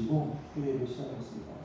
주시고 주례를 시작하겠습니다.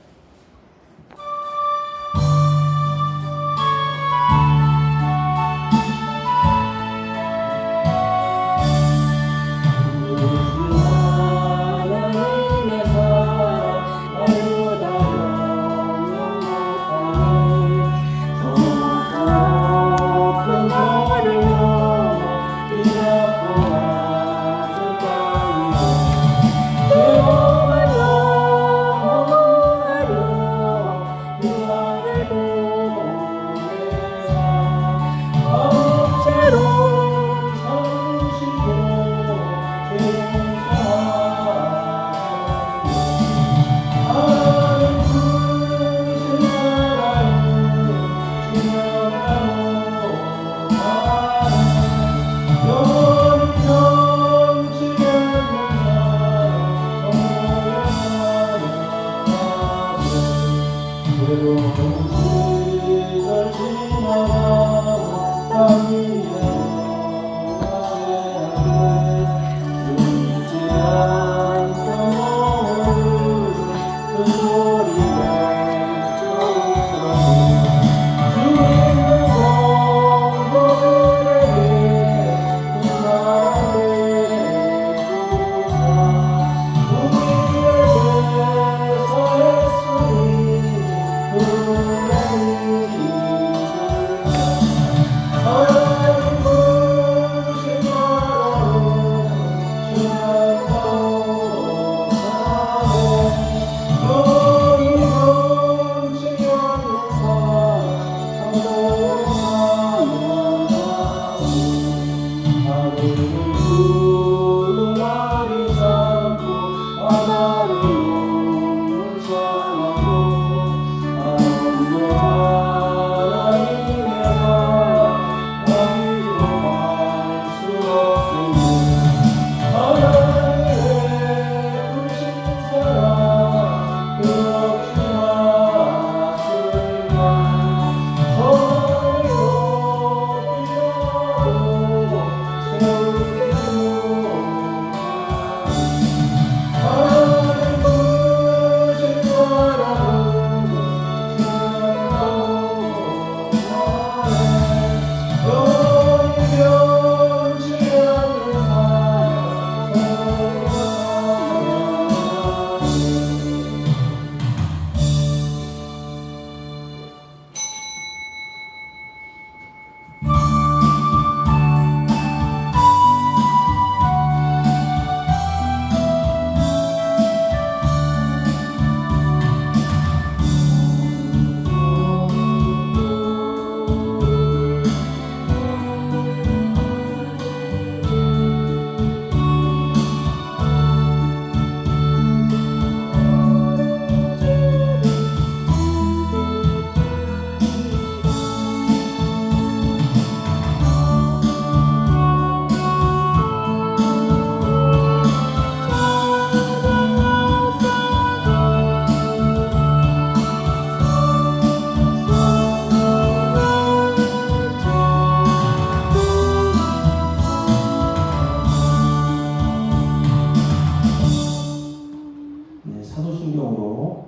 사도신경으로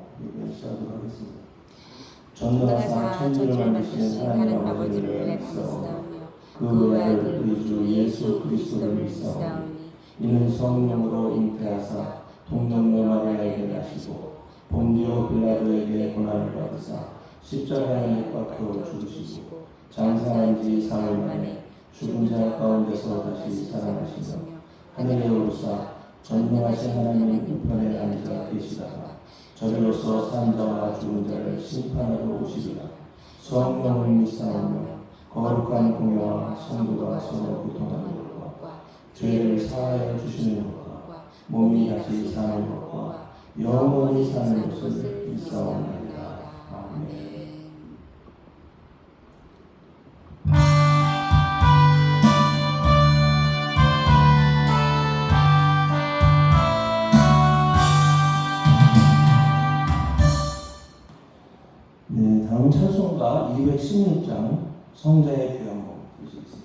시작하도록 하겠습니다. 전능하사 천지를 만드신 하나님 아버지를 믿사오며 그 외아들 우리 주 예수 그리스도를 믿사오니 이는 성령으로 잉태하사 동정녀 마리아에게 나시고 본디오 빌라도에게 고난을 받으사 십자가에 못 박혀 죽으시고 장사한 지 사흘 만에 죽은 자 가운데서 다시 살아나시며 하늘에 오르사 전능하신 하나님의 우편에 앉아 계시다가 저리로서 산 자와 죽은 자를 심판하러 오시리라. 성령을 믿사오며 거룩한 공회와 성도가 서로 교통하는 것과 죄를 사하여 주시는 것과 몸이 다시 사는 것과 영원히 사는 것을 믿사옵나이다. 아멘. 네, 다음 찬송가 216장 성자의 귀한 몸 드리겠습니다.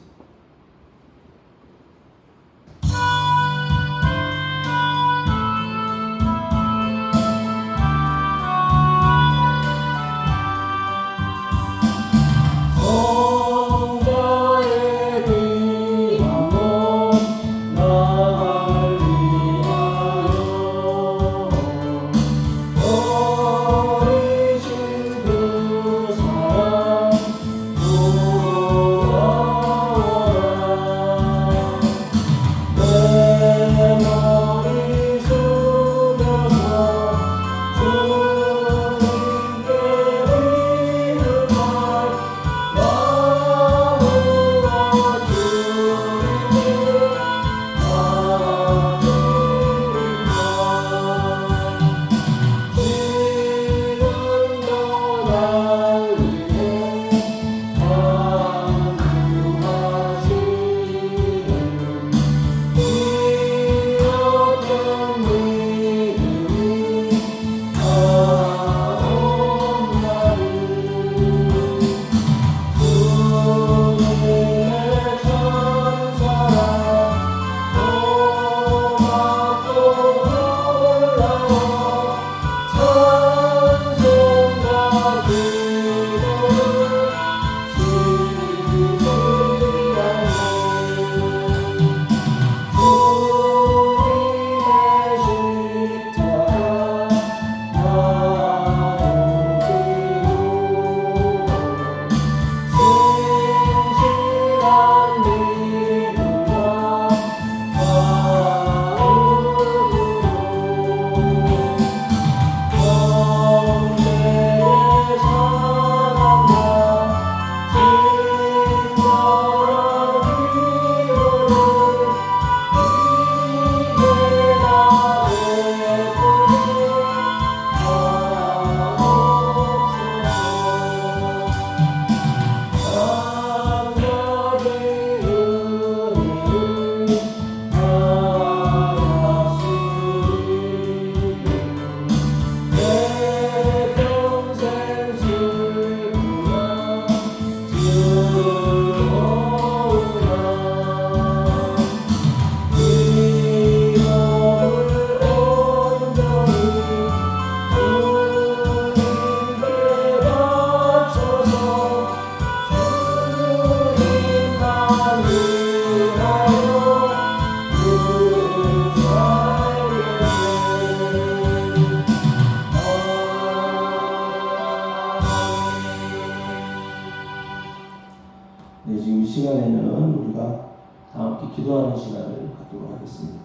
기도하는 시간을 갖도록 하겠습니다.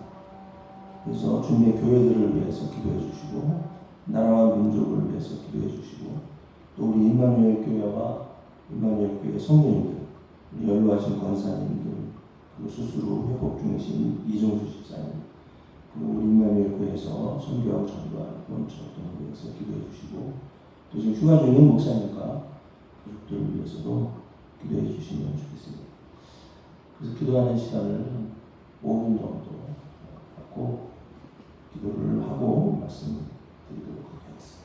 그래서 주님의 교회들을 위해서 기도해 주시고 나라와 민족을 위해서 기도해 주시고 또 우리 임마누엘 교회와 임마누엘 교회 성도님들, 우리 연로하신 권사님들, 그리고 수술로 회복 중이신 이종수 집사님, 그리고 우리 임마누엘 교회에서 선교하고 전도하는 원처분을 위해서 기도해 주시고 또 지금 휴가 중인 목사님과 가족들을 위해서도 기도해 주시면 좋겠습니다. 그래서 기도하는 시간을 5분 정도 갖고 기도를 하고 말씀드리도록 하겠습니다.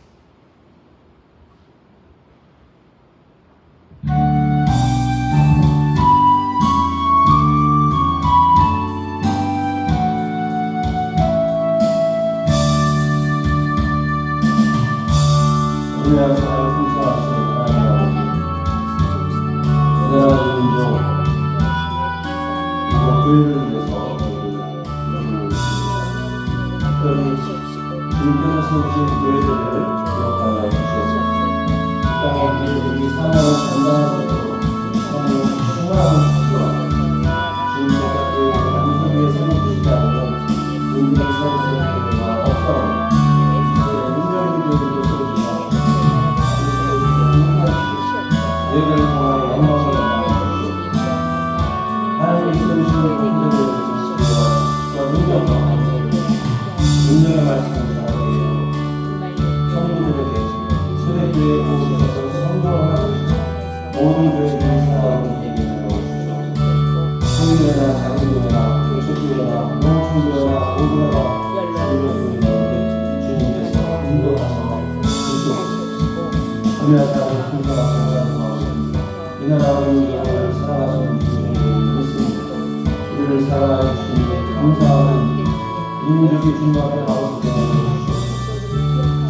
우리와 사랑을 풍성하시는 하나님 아버지, 대단한 민족, 그리고 교회를 위해서 기도를 특별히 주님께서 세우신 교회들을 기억하여 주시옵소서. 이 땅에 우리 사명을 감당하도록 하나님의 충만한 축복과 주님께서 교회를 단순 위에 세워주시지 않으면 인간이 세우신 교회가 없사오니 운명의 교회도 세워주시고 교회를 통하여 영광을 나눠주시옵소서. 하나님이 세우시는 교회들을 능력과 능력의 말씀을 전하게 성도들에게 초대교회에 오셔서 성공을 하고 모든 교회들이 살아가는 일을 배워주시옵소서. 소유회나 작은교회나 초교회나 농촌교회나 오교회나 주님의 주님께서 인도하셔서 주시옵소서. 우리와 다른 풍성한 이 나라와 민족을 사랑하시는 주님을 믿습니다. 우리를 사랑하는 주님께 감사하는 이 민족이 주님 앞에 나와서 주옵소서.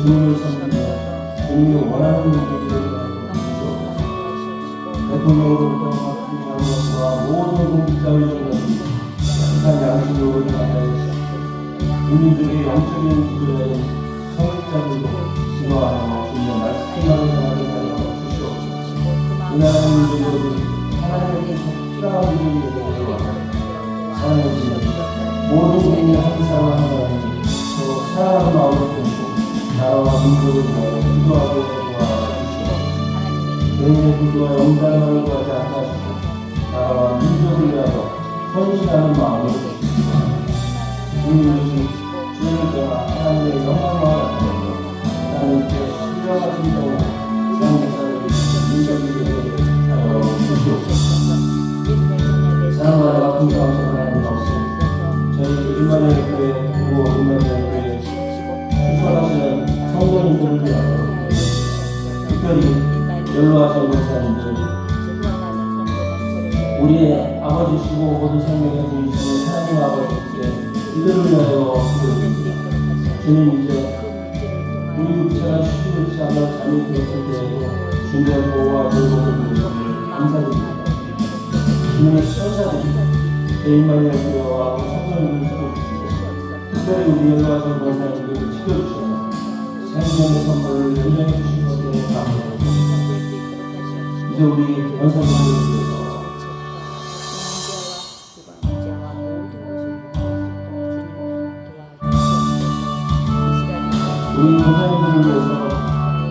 주님을 섬기며 주님이 원하는 민족이 되게 하옵소서. 대통령으로부터 맡긴 잘못과 모든 공직자 의원들이 약한 양심으로 인하여 이 민족의 영적인 기도에 성직자들도 기도하며 주님의 말씀을 전하게 하여 주시옵소서. 이 나라의 민족들이 하나님께서 필요한 민족이 되게 하여 사랑해 주시옵소서. 모든 국민이 항상 하나님 또 사랑하는 마음을 품고 나라와 민족을 위하여 기도하게 도와주시옵소서. 개인의 기도와 영광을 구하지 않으시고 나라와 민족을 위하여 헌신하는 마음을 주시옵소서. 주님이 주님을 떠나 하나님의 영광을 나타내며 하나님께 신령하신 경우 세상에서 민족이 되게 하여 주시옵소서. 사랑하는 풍성하신 하나님 아버지, 저희 임마누엘 교회 그리고 임마누엘 교회 출석하시는 성도님들을 위하여 특별히 연로하신 목사님들, 우리의 아버지시고 모든 생명의 주이시는 하나님 아버지께 이들을 위하여 기도드립니다. 주님, 이제 우리 육체가 쉬지 않아 잠이 들었을 때에도 주님의 보호와 돌보는 모습을 감사드립니다. 주님의 천사들이 임마누엘 교회와 성도님을 지켜주시고 특별히 우리 연로하신 권사님들을 지켜주셔서 생명의 선물을 연장해 주신 것에 감사합니다. 이제 우리 권사님들을 위해서 우리 권사님들을 위해서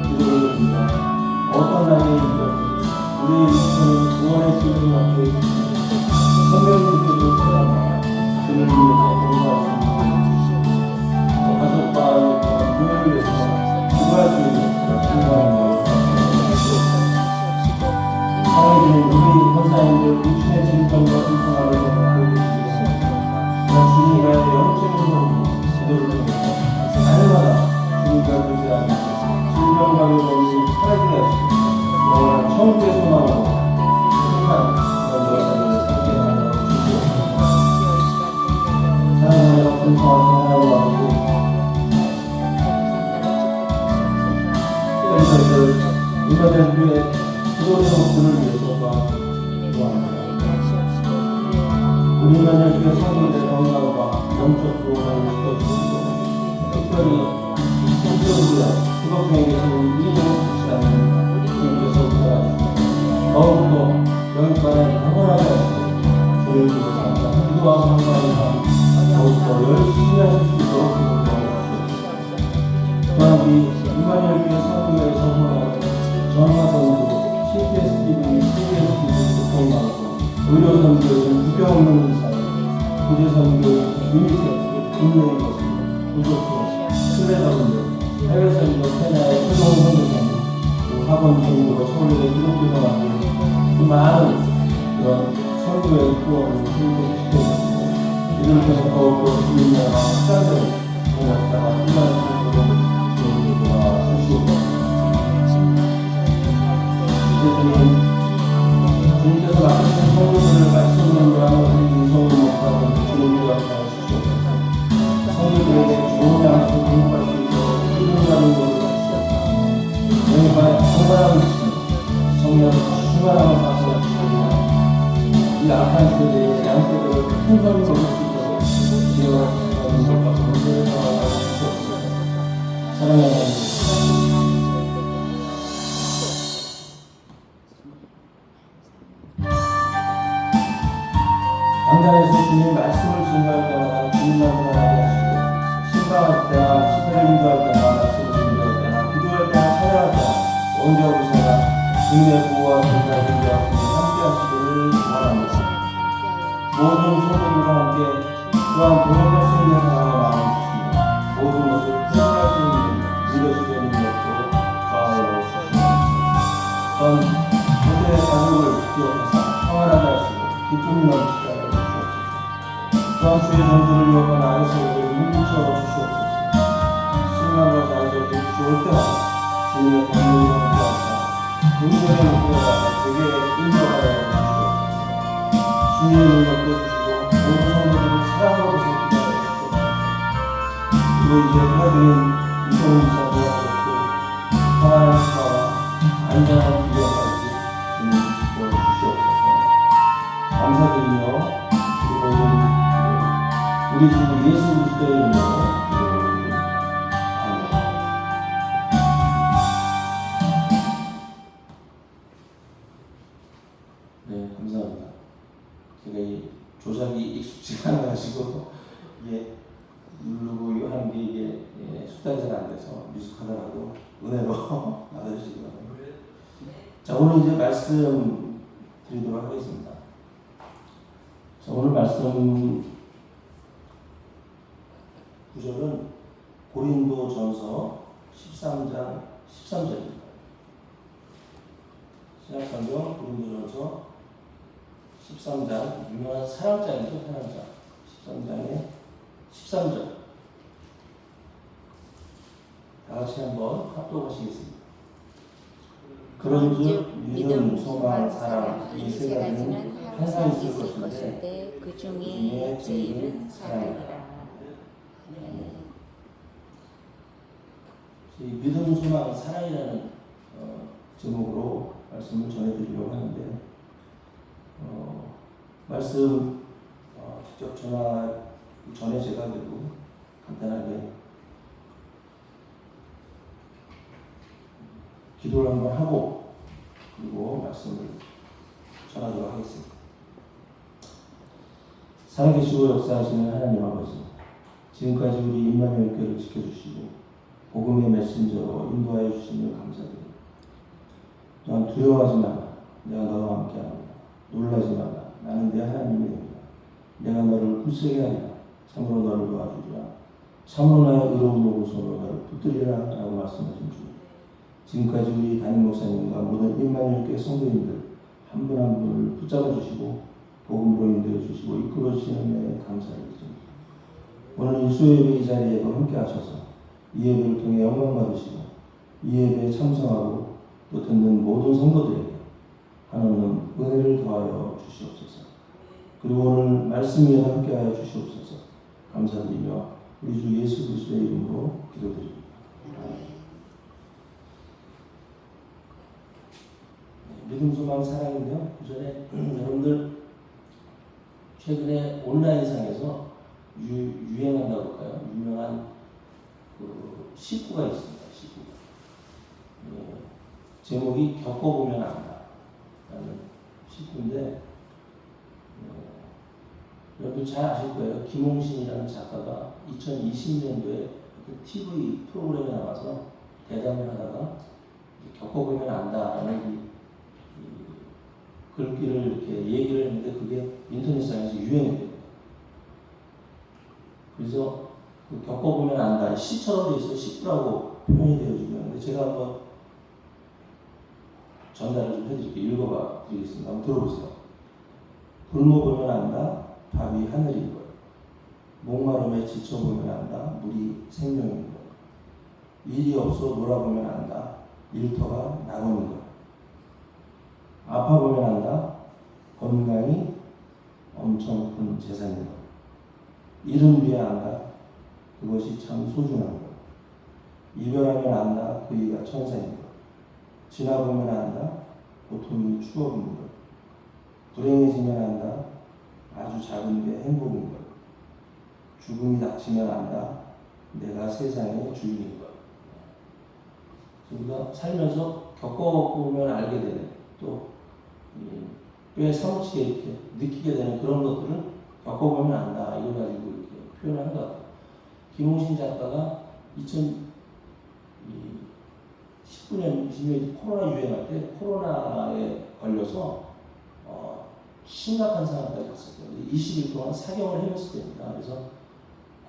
기도를 드립니다. 어떤 나이에이든 우리의 육체는 구원의 길을 맡고 있습니다. 성령님께서 사랑하여 그를 위해서 봉사하시는 가족과 교회를 위해서 기도할 수 있는 중요한 사랑해주는 우리 권사님들 육신의 질병과 불평함을 갖고 계시고 주님과의 영적인 기도를 통해서 날마다 주님과 교제하며 질병과 외로움이 사라지게 하시고 영원한 천국의 소망으로 행복한 사랑하여 풍성하신 하나님 아버지, 특별히 임마누엘 교회 기도제목들을 위해서가 기도합니다. 우리 임마누엘 교회 성도들의 건강과 영적 구원을 지켜주시고 특별히 성도들의 구독 중에 계신 이종수 씨라는 주님께서 도와주시고 더욱더 영육간에 영원하게 하시고 저희를 위해서 항상 필요와 상관한 더욱더 열심히 하실 수 있도록 도와주시옵소서. 또한 우리 임마누엘 교회 선교회 성도와 전화선도 CPS-TV, CPS-TV 교통방송, 의료선교회, 구경하는 사회, 구제선교회, 유니세프, 국내의 것을 부족해, 신뢰자분들, 해외선교, 케냐의 최종 선교사님, 학원 선교로 서울대 기독교사관들, 그 많은 그런 선교의 후원을 힘들시켜주시고, 이를 통해서 더욱더 주님의 확산되는 공역사가 일어날 수 있도록 주님 도와주시옵소서. 이제는 주님께서 맡기신 성도들을 말씀으로 하는 인성을 못하고 주님께 역사해 주시옵소서. 성도들에게 좋은 양식을 공급할 수 있도록 기도하는 것을 주시옵소서. 영광의 평안함을 주시옵소서. 성령 충만함을 사수해 주시옵소서. 이 악한 세대의 양떼들을 큰 선을 얻을 수 있도록 지혜와 것과 권세를 더하여 주시옵소서. 사랑하는 하나님, 강단에서 주님의 말씀을 증거할 때마다 주님만 생각하게 하시고, 신방할 때나 집회를 인도할 때나 말씀을 인도할 때나 기도할 때나 찬양할 때나 언제 어디서나 주님의 보호와 전달을 위하여 함께 하시기를 원합니다. 모든 성도들과 함께 또한 동역할 수 있는 사랑의 마음을 주시며 모든 것을 회개할 수 있는 믿어지게 하는 것도 마음으로 주시옵소서. 또한 모두의 가족을 기억하사 평안하게 하시고 기쁨이 넘치게 하여 주시옵소서. 또한 주의 전주를 위협한 안에서를 물리쳐 주시옵소서. 실망과 좌절이 주올 때마다 주님의 권능을 함께하사 긍정의 목표가 되게 인도하여 주시옵소서. 주님의 능력도 주시고 모든 성도들을 사랑하고 계시게 하여 주시옵소서. 그리고 이제 하나님 무서운 일상 도와주셨고 평안한 수와 안전한 기회까지 주님 지켜주시옵소서. 감사드리며 우리 주 예수 그리스도의 이름으로 아멘. 네, 감사합니다. 제가 이 조작이 익숙지가 않아가지고 이게 누르고 이거 하는 게 이게 습관이 잘 안 돼서 미숙하더라도 은혜로 받아주시기 바랍니다. 자, 오늘 이제 말씀 드리도록 하겠습니다. 자, 오늘 말씀 구절은 고린도전서 13장 13절입니다. 신약성경 고린도전서 13장 유명한 사랑장이죠. 사랑장 13장의 13절 다 같이 한번 합독하시겠습니다. 그런즉 믿음, 소망, 사랑 이 세 가지는 항상 있을 것인데 그 중에 제일은 사랑이라. 믿음, 소망, 사랑이라는 제목으로 말씀을 전해드리려고 하는데 말씀 직접 전화 전에 제가 그래도 간단하게 기도를 한번 하고 그리고 말씀을 전하도록 하겠습니다. 살아계시고 역사하시는 하나님 아버지, 지금까지 우리 임마누엘 교회를 지켜주시고 복음의 메신저로 인도하여 주시며 감사드립니다. 또한 두려워하지 마라. 내가 너와 함께합니다. 놀라지 마라. 나는 내 하나님이 됩니다. 내가 너를 굳세게 하리라. 참으로 너를 도와주리라. 참으로 나의 의로운 오른손으로 너를 붙들리라 라고 말씀하신 주, 지금까지 우리 담임 목사님과 모든 임마누엘 교회 성도님들 한 분 한 분을 붙잡아 주시고 복음으로 인도해 주시고 이끌어 주시는 데 감사드립니다. 오늘 이 수요예배 이 자리에도 함께 하셔서 이 예배를 통해 영광 받으시고 이 예배에 참석하고 또 듣는 모든 성도들에게 하나님 은혜를 더하여 주시옵소서. 그리고 오늘 말씀 위에 함께하여 주시옵소서. 감사드리며 우리 주 예수 그리스도의 이름으로 기도드립니다. 믿음, 소망, 사랑인데요. 그 전에 여러분들 최근에 온라인상에서 유행한다고 할까요? 유명한 그 시구가 있습니다. 시구가. 제목이 겪어보면 안다 라는 시구인데 여러분들 여러분들 잘 아실 거예요. 김홍신이라는 작가가 2020년도에 TV 프로그램에 나와서 대담을 하다가 겪어보면 안다라는 이 글귀를 이렇게 얘기를 했는데 그게 인터넷상에서 유행했대요. 그래서 그 겪어보면 안다. 시처럼 돼 있어요. 시라고 표현이 되어지고 있는데 제가 한번 전달을 좀 해드릴게요. 읽어봐 드리겠습니다. 한번 들어보세요. 굶어보면 안다. 밥이 하늘인 것. 목마름에 지쳐보면 안다. 물이 생명인 것. 일이 없어 놀아보면 안다. 일터가 낙원인 것. 아파보면 안다. 건강이 엄청 큰 재산인 것. 이름 위에 안다. 그것이 참 소중한 것. 이별하면 안다. 그이가 천사인 것. 지나보면 안다. 고통이 추억인 것. 불행해지면 안다. 아주 작은 게 행복인 것. 죽음이 닥치면 안다. 내가 세상의 주인인 것. 우리가 살면서 겪어보면 알게 되는 또 뼈에 사무치게 이렇게 느끼게 되는 그런 것들을 겪어보면 안다. 이걸 가지고 이렇게 표현한 것 같아요. 김홍신 작가가 2019년 20년에 코로나 유행할 때 코로나에 걸려서 심각한 상황까지 갔었어요. 20일 동안 사경을 헤맸을 때입니다. 그래서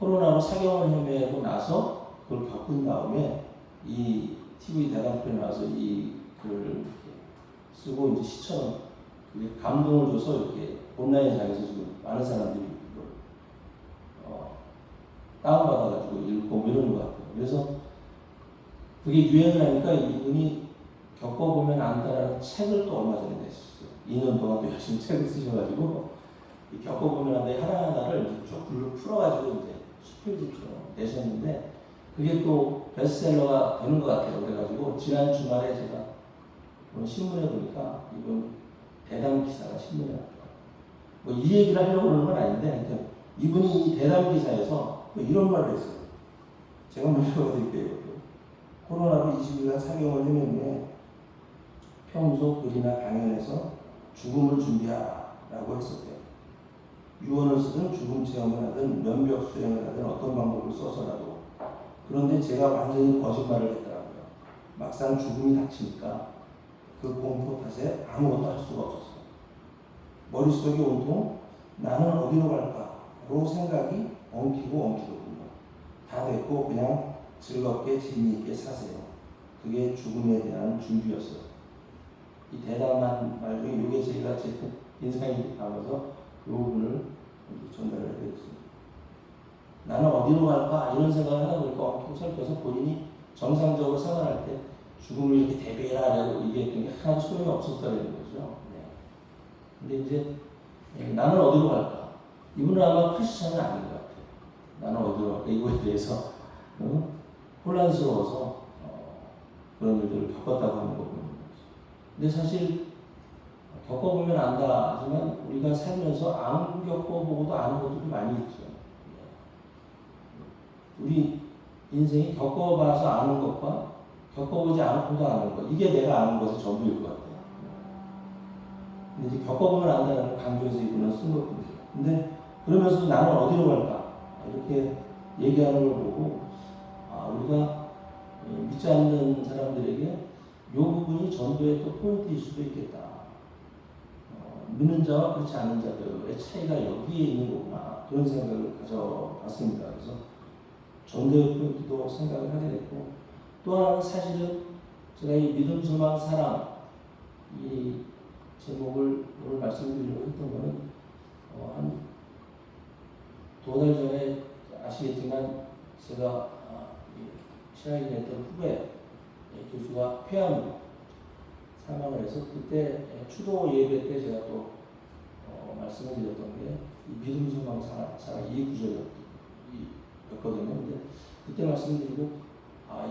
코로나로 사경을 헤매고 나서 그걸 겪은 다음에 이 TV 대담편에 나와서 이 글을 쓰고 이제 시처럼 감동을 줘서 이렇게 온라인상에서 지금 많은 사람들이 다운받아가지고 읽고 뭐 이러는 것 같아요. 그래서 그게 유행을 하니까 이분이 겪어보면 안다라는 책을 또 얼마 전에 냈었어요. 2년 동안 또 열심히 책을 쓰셔가지고 겪어보면 안다 하나하나를 쭉 글로 풀어가지고 이제 10페이지처럼 내셨는데 그게 또 베스트셀러가 되는 것 같아요. 그래가지고 지난 주말에 제가 신문에 보니까 이번 대담 기사가 신문에 나왔어요. 뭐 이 얘기를 하려고 그러는 건 아닌데 하여튼 이분이 이 대담 기사에서 이런 말을 했어요. 제가 한번 읽어드릴게요. 코로나로 20일간 사경을 헤매며 평소 글이나 강연에서 죽음을 준비하라고 했었대요. 유언을 쓰든 죽음 체험을 하든 면벽 수행을 하든 어떤 방법을 써서라도. 그런데 제가 완전히 거짓말을 했더라고요. 막상 죽음이 닥치니까 그 공포 탓에 아무것도 할 수가 없었어요. 머릿속이 온통 나는 어디로 갈까로 생각이 엉키거든요. 다 됐고 그냥 즐겁게 재미있게 사세요. 그게 죽음에 대한 준비였어요. 이 대담한 말 중에 이게 제가 제 인상이 남아서 이 부분을 전달을 해드렸습니다. 나는 어디로 갈까 이런 생각을 하다 보니까 엄청 설켜서 본인이 정상적으로 생활할 때 죽음을 이렇게 대비하라고 얘기했던 게 하나도 소용이 없었다는 거죠. 근데 이제 나는 어디로 갈까? 이분은 아마 크리스찬은 아닌 것 같아요. 나는 어디로 갈까? 이거에 대해서 혼란스러워서 그런 일들을 겪었다고 하는 거거든요. 근데 사실 겪어보면 안다 하지만 우리가 살면서 안 겪어보고도 아는 것들이 많이 있죠. 우리 인생이 겪어봐서 아는 것과 겪어보지 않고도 아는 것, 이게 내가 아는 것의 전부일 것 같아요. 근데 이제 겪어보면 안다는 강조해서 이분은 쓴 것뿐이에요. 근데 그러면서 나는 어디로 갈까? 이렇게 얘기하는 걸 보고 우리가 믿지 않는 사람들에게 이 부분이 전도의 또 포인트일 수도 있겠다. 믿는 자와 그렇지 않은 자들의 차이가 여기에 있는 거구나. 그런 생각을 가져봤습니다. 그래서 전도의 포인트도 생각을 하게 됐고 또 하나는 사실은 제가 이 믿음, 소망, 사랑 이 제목을 오늘 말씀드리려고 했던 거는 한 2달 전에 아시겠지만 제가 신학이 됐던 후배 교수가 폐암으로 사망을 해서 그때 추도 예배 때 제가 또 말씀을 드렸던 게 이 믿음, 소망, 사랑 이 구절이었거든요. 근데 그때 말씀드리고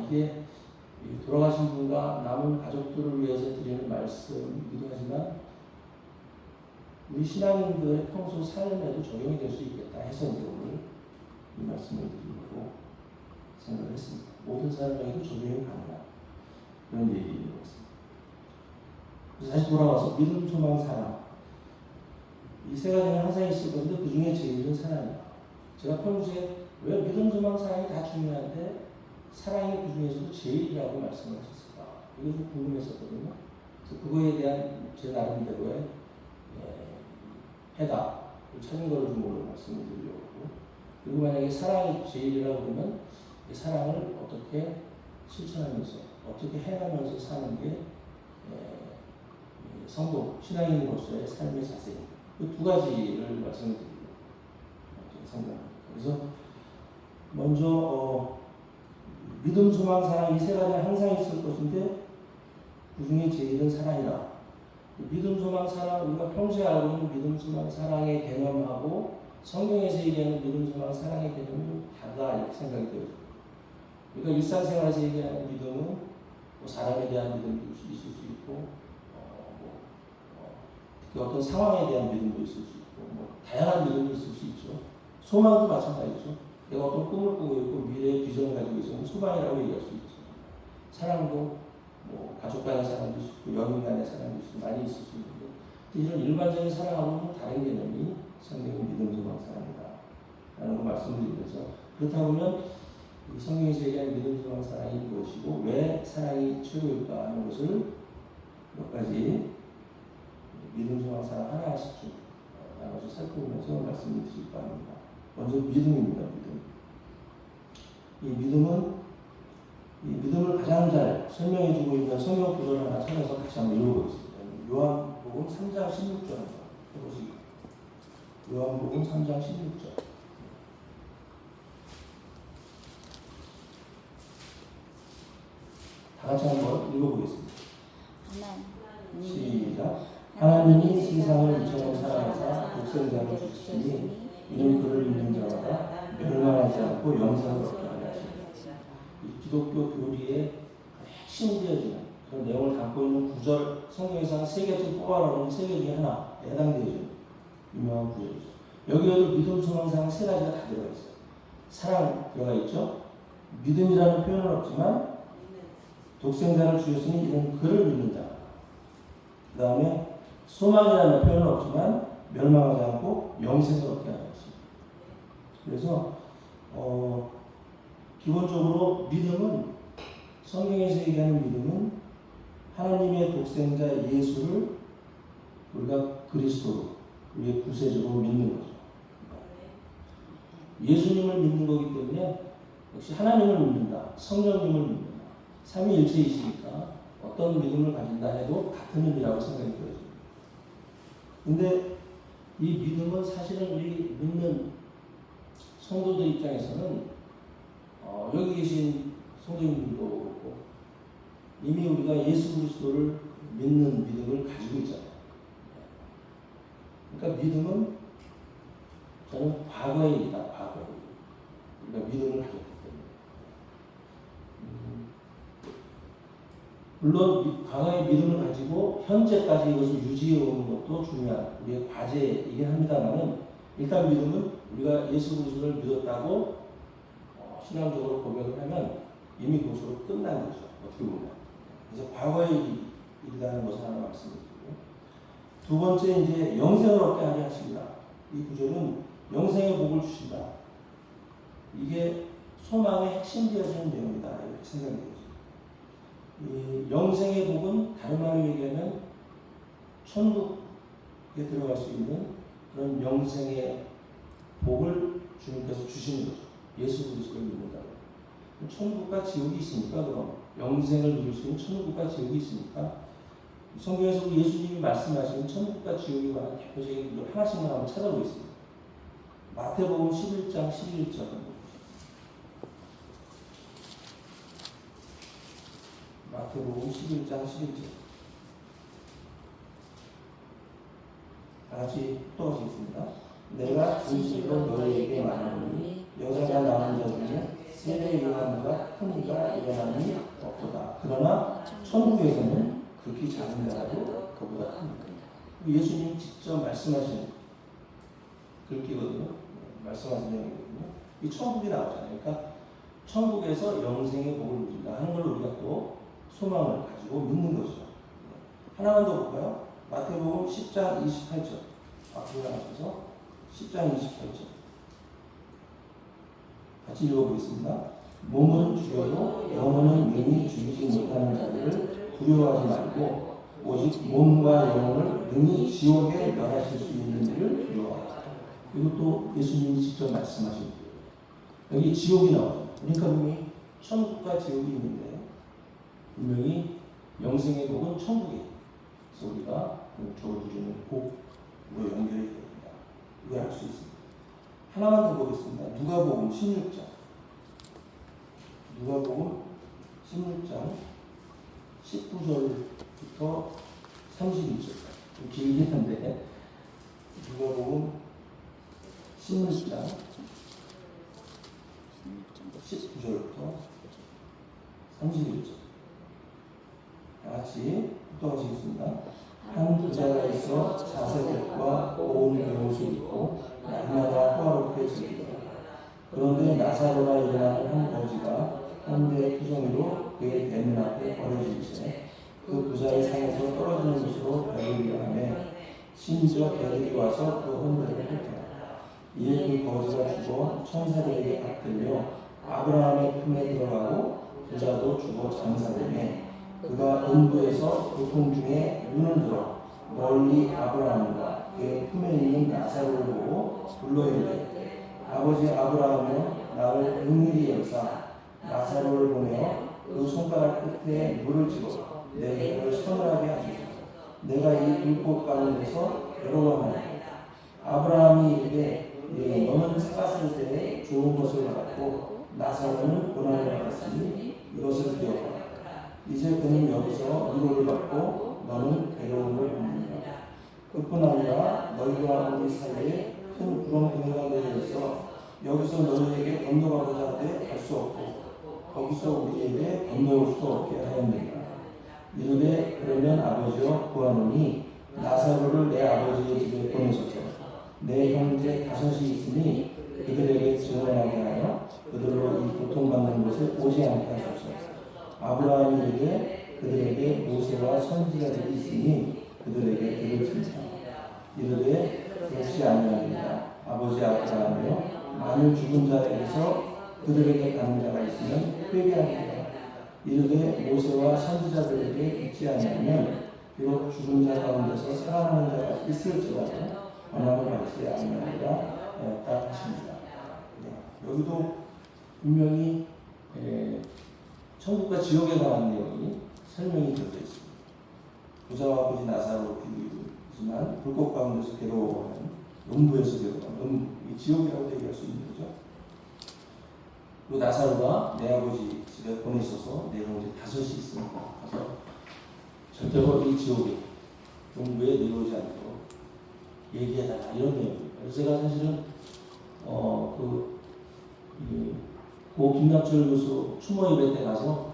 이게 돌아가신 분과 남은 가족들을 위해서 드리는 말씀이기도 하지만 우리 신앙인들의 평소 삶에도 적용이 될 수 있겠다 해서 이제 오늘 이 말씀을 드리려고 생각을 했습니다. 모든 사람에게도 적용이 가능한 그런 얘기인 것 같습니다. 그래서 다시 돌아와서 믿음, 소망, 사랑 이 세 가지는 항상 있을 건데 그 중에 제일은 사랑이다. 제가 평소에 왜 믿음, 소망, 사랑이 다 중요한데 사랑이 그 중에서도 제일이라고 말씀하셨을까? 이거 좀 궁금했었거든요. 그래서 그거에 대한 제 나름대로의 해답을 찾은 거를 좀 오늘 말씀을 드리려고. 그리고 만약에 사랑이 제일이라고 그러면 이 사랑을 어떻게 실천하면서 어떻게 해가면서 사는 게 성도, 신앙인으로서의 삶의 자세입니다. 그 두 가지를 말씀을 드리려고 생각합니다. 그래서 먼저 믿음, 소망, 사랑 이 세 가지는 항상 있을 것인데 그 중에 제일은 사랑이다. 믿음, 소망, 사랑 우리가 평소에 알고 있는 믿음, 소망, 사랑의 개념하고 성경에서 얘기하는 믿음, 소망, 사랑의 개념은 다르다 이렇게 생각이 들어요. 그러니까 일상생활에서 얘기하는 믿음은 뭐 사람에 대한 믿음도 있을 수 있고 특히 어떤 상황에 대한 믿음도 있을 수 있고 뭐 다양한 믿음이 있을 수 있죠. 소망도 마찬가지죠. 내가 어떤 꿈을 꾸고 있고 미래의 비전을 가지고 있으면 소망이라고 얘기할 수 있죠. 사랑도 뭐 가족 간의 사랑도 있고 연인 간의 사랑도 있고 많이 있을 수 있는데 이런 일반적인 사랑하고는 다른 개념이 성경의 믿음, 소망, 사랑이다 라는 거 말씀드리면서 그렇다 보면 성경에서 얘기하는 믿음, 소망, 사랑이 무엇이고 왜 사랑이 최고일까 하는 것을 몇 가지 믿음, 소망, 사랑 하나씩 좀 나눠서 살펴보면서 말씀을 드릴까 합니다. 먼저 믿음입니다. 믿음. 이 믿음을 가장 잘 설명해주고 있는 성경 구절을 하나 찾아서 같이 한번 읽어보겠습니다. 요한복음 3장 16절 한번 해보시기. 요한복음 3장 16절. 다 같이 한번 읽어보겠습니다. 시작. 하나님이 세상을 이처럼 사랑하사 독생자를 주시니 이는 그를 믿는 자마다 멸망하지 않고 영생을 얻게 하려 하십니다. 이 기독교 교리의 핵심 되어지는 그런 내용을 담고 있는 구절, 성경에서 한 3개쯤 뽑아놓은 3개 중에 하나에 해당되어지는 유명한 구절이죠. 여기에도 믿음, 소망, 사랑 3가지가 다 들어가 있어요. 사랑 들어가 있죠. 믿음이라는 표현은 없지만 독생자를 주셨으니 이는 그를 믿는 자. 그 다음에 소망이라는 표현은 없지만 멸망하지 않고 영생을 얻게 하는 것입니다. 그래서 기본적으로 믿음은 성경에서 얘기하는 믿음은 하나님의 독생자 예수를 우리가 그리스도로 우리의 구세주로 믿는 거죠. 예수님을 믿는 거기 때문에 역시 하나님을 믿는다, 성령님을 믿는다, 삼위일체이시니까 어떤 믿음을 가진다 해도 같은 의미라고 생각이 들어요. 근데 이 믿음은 사실은 우리 믿는 성도들 입장에서는 여기 계신 성도님들도 그렇고 이미 우리가 예수 그리스도를 믿는 믿음을 가지고 있잖아요. 그러니까 믿음은 저는 과거의 일이다. 과거의 일. 우리가 믿음을 가졌기 때문에. 물론 과거의 믿음을 가지고 현재까지 이것을 유지해 오는 것도 중요한 우리의 과제이긴 합니다만은 일단 믿음은 우리가 예수 그리스도를 믿었다고 신앙적으로 고백을 하면 이미 그것으로 끝난 거죠. 어떻게 보면. 그래서 과거의 일이라는 것을 하나 말씀드리고 두 번째 이제 영생을 얻게 하려 하십니다. 이 구절은 영생의 복을 주신다. 이게 소망의 핵심 되어지는 내용이다. 이렇게 생각이 되죠. 이 영생의 복은 다른 말로 얘기하면 천국에 들어갈 수 있는 그런 영생의 복을 주님께서 주시는 거죠. 예수 그리스도를 믿는다고. 천국과 지옥이 있으니까 그럼 영생을 누릴 수 있는 천국과 지옥이 있으니까 성경에서 예수님이 말씀하시는 천국과 지옥에 관한 대표적인 것 하나씩만 한번 찾아보겠습니다. 마태복음 11장 11절. 마태복음 11장 11절. 다같이 또 하시겠습니다. 내가 진실로 너희에게 말하노니 여자가 낳은 자 중에 세례 요한보다 큰 이가 일어나니 없도다. 그러나 천국에서는 극히 작은 자라도 그보다 큽니다. 예수님 직접 말씀하신 글귀거든요. 말씀하신 내용이거든요. 이 천국이 나오잖아요. 그러니까 천국에서 영생의 복을 누린다 하는 걸 우리가 또 소망을 가지고 믿는 것이죠. 하나만 더 볼까요? 마태복음 10장 28절. 앞으로 나가셔서 10장 28절 같이 읽어보겠습니다. 몸은 죽여도 영혼은 능히 죽이지 못하는 자들을 두려워하지 말고 오직 몸과 영혼을 능히 지옥에 멸하실 수 있는 이를 두려워하라. 이것도 예수님이 직접 말씀하신 거예요. 여기 지옥이 나와요. 그러니까 분명히 천국과 지옥이 있는데 분명히 영생의 복은 천국이에요. 그래서 우리가 목적을 누리는 복으로 연결이 됩니다. 이걸 알 수 있습니다. 하나만 더 보겠습니다. 누가복음 16장. 누가복음 16장 19절부터 31절까지 좀 길긴 한데 누가복음 16장 19절부터 31절 같이 읽어보시겠습니다. 한 부자가 있어 자색옷과 고운 배옷을 입고 날마다 호화롭게 즐기더라. 그런데 나사로라 일어나는 한 거지가 현대의 표정으로 그의 대문 앞에 버려진 채 그 부자의 상에서 떨어지는 곳으로 배우려 하며 심지어 개들이 와서 그 혼대를 핥더라. 이에 그 거지가 죽어 천사들에게 받들려 아브라함의 품에 들어가고 부자도 죽어 장사되매 그가 음부에서 고통 중에 눈을 들어 멀리 아브라함과 그의 품에 있는 나사로를 보고 불러 이르되 아버지 아브라함이여 나를 긍휼히 여기사 나사로를 보내어 그 손가락 끝에 물을 집어 내 입을 서늘하게 하소서. 내가 이 불꽃 가운데서 괴로워하나이다. 아브라함이 이르되 너는 살았을 때에 좋은 것을 받았고 나사로는 고난을 받았으니 이것을 기억하라. 이제 그는 여기서 위로를 받고 너는 괴로움을 받는다. 그뿐 아니라 너희와 우리 사이에 큰 구렁텅이가 내려 있어 여기서 너희에게 건너가고자 하되 갈 수 없고 거기서 우리에게 건너올 수도 없게 하였느니라. 이르되 그러면 아버지여 구하노니 나사로를 내 아버지의 집에 보내소서. 내 형제 5이 있으니 그들에게 증언하게 하여 그들로 이 고통받는 곳에 오지 않게 하소서. 아브라함이 이르되 그들에게 모세와 선지자들이 있으니 그들에게 들을지니라. 이르되 그렇지 아니하니라. 아버지 아브라함이여 만일 죽은 자에게서 그들에게 가는 자가 있으면 회개하리라. 이르되 모세와 선지자들에게 있지 아니하면 비록 죽은 자 가운데서 살아나는 자가 있을지라도 권한을 받지 아니하리라 하였다 하십니다. 여기도 분명히 천국과 지옥에 관한 내용이 설명이 되어 있습니다. 부자와 아버지 나사로 비유이지만 불꽃 가운데서 괴로워하는 음부에서 괴로워하는 지옥이라고 얘기할 수 있는 거죠. 그 나사로가 내 아버지 집에 보내셔서 내 형제 5이 있으니까 가서 절대로 이 지옥에 음부에 내려오지 않도록 얘기해달라 이런 내용입니다. 그래서 제가 사실은 고 김남철 교수 추모 예배 때 가서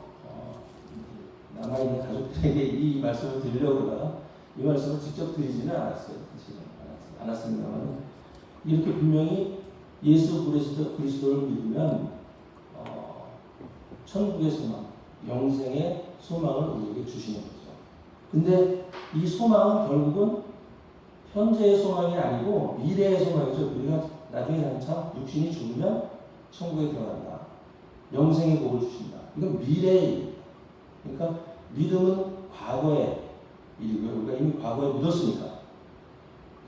남아있는 가족들에게 이 말씀을 드리려고 하다가 이 말씀을 직접 드리지는 않았어요. 않았습니다만 이렇게 분명히 예수 그리스도를 믿으면 천국의 소망, 영생의 소망을 우리에게 주시는 거죠. 근데 이 소망은 결국은 현재의 소망이 아니고 미래의 소망이죠. 우리가 나중에 한참 육신이 죽으면 천국에 들어간다. 영생의 복을 주신다. 이건 미래의 일. 그러니까 믿음은 과거의 일이고요. 우리가 이미 과거에 믿었으니까.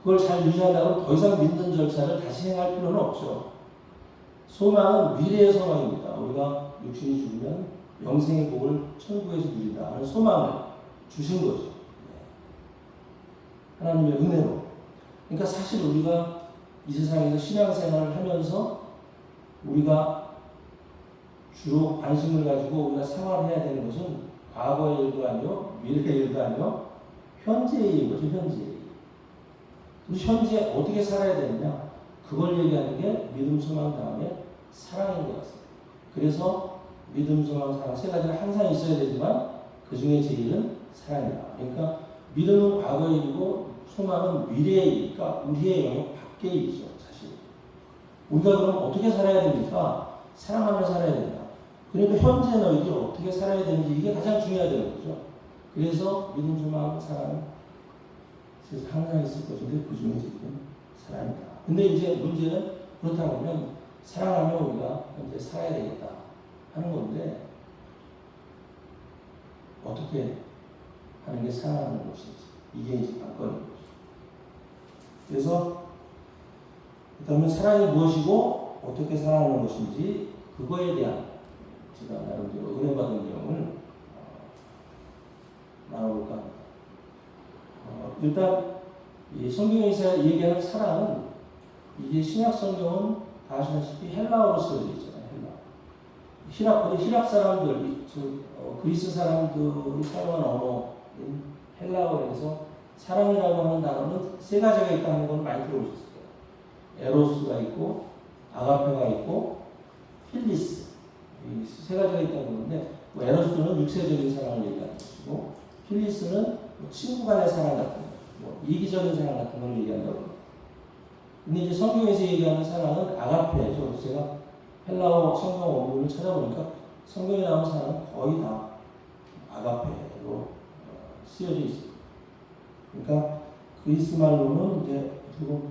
그걸 잘 유지하려면 더 이상 믿는 절차를 다시 행할 필요는 없죠. 소망은 미래의 소망입니다. 우리가 육신이 죽으면 영생의 복을 천국에서 누린다 하는 소망을 주신 거죠. 하나님의 은혜로. 그러니까 사실 우리가 이 세상에서 신앙생활을 하면서 우리가 주로 관심을 가지고 우리가 생활해야 되는 것은 과거의 일도 아니요, 미래의 일도 아니요, 현재의 일인 거죠. 현재의 일. 우리 현재 어떻게 살아야 되느냐? 그걸 얘기하는 게 믿음, 소망, 다음에 사랑인 것 같습니다. 그래서 믿음, 소망, 사랑 세 가지가 항상 있어야 되지만 그 중에 제일은 사랑이다. 그러니까 믿음은 과거의 일이고 소망은 미래의 일이니까 우리의 영역 밖의 일이죠. 사실 우리가 그럼 어떻게 살아야 됩니까? 사랑하며 살아야 된다. 그러니까 현재 너희들이 어떻게 살아야 되는지 이게 가장 중요하다는 거죠. 그래서 믿음, 소망, 사랑 그래서 항상 있을 것인데 그 중에 지금 사랑이다. 근데 이제 문제는 그렇다면 사랑하면 우리가 이제 살아야 되겠다 하는 건데 어떻게 하는 게 사랑하는 것인지 이게 이제 관건인 거죠. 그래서 그렇다면 사랑이 무엇이고 어떻게 사랑하는 것인지 그거에 대한 제가 나름대로 은혜 받은 내용을 나눠볼까 합니다. 일단 이 성경에서 얘기하는 사랑은 이게 신약 성경은 다 아시다시피 헬라어로 쓰여져 있잖아요. 히랍 사람들, 그리스 사람들이 사용한 언어인 헬라어에서 사랑이라고 하는 단어는 세 가지가 있다는 걸 많이 들어보셨을 거예요. 에로스가 있고, 아가페가 있고, 필리스. 이 세 가지가 있다는 건데, 에로스는 육체적인 사랑을 얘기하는 것이고, 필리스는 친구 간의 사랑 같은 거, 이기적인 사랑 같은 걸 얘기한다고 합니다. 근데 이제 성경에서 얘기하는 사랑은 아가페죠. 제가 헬라어 성경 원문을 찾아보니까 성경에 나오는 사랑은 거의 다 아가페로 쓰여져 있습니다. 그러니까 그리스 말로는 이제 그리고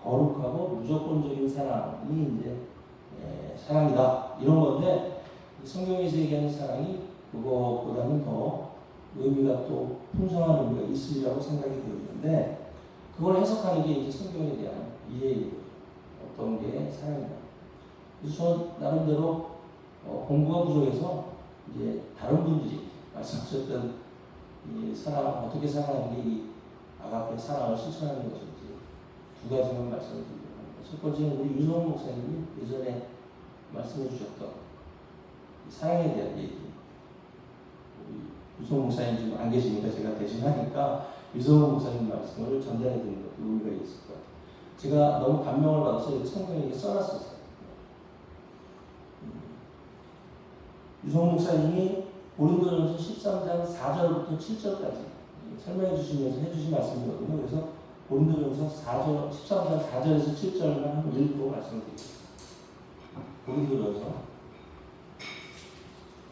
거룩하고 무조건적인 사랑이 이제 사랑이다 이런 건데 성경에서 얘기하는 사랑이 그거보다는 더 의미가 또 풍성한 의미가 있으리라고 생각이 되는데 그걸 해석하는 게 이제 성경에 대한 이해예요. 어떤 게 사랑이다. 그래서 저는 나름대로 공부가 부족해서 이제 다른 분들이 말씀하셨던 이 사랑 어떻게 사랑하는 게 이 아가페 사랑을 실천하는 것인지 두 가지만 말씀을 드리려고 합니다. 첫 번째는 우리 유성 목사님이 예전에 말씀해 주셨던 사랑에 대한 얘기. 우리 유성 목사님 지금 안 계시니까 제가 대신하니까 유성 목사님 말씀을 전달해 드리는 것도 의미가 있을 것 같아요. 제가 너무 감명을 받아서 성경에 써놨었어요. 유성 목사님이 고린도전서 13장 4절부터 7절까지 설명해 주시면서 해주신 말씀이거든요. 그래서 고린도전서 13장 4절에서 7절만 한번 읽고 말씀드리겠습니다. 고린도전서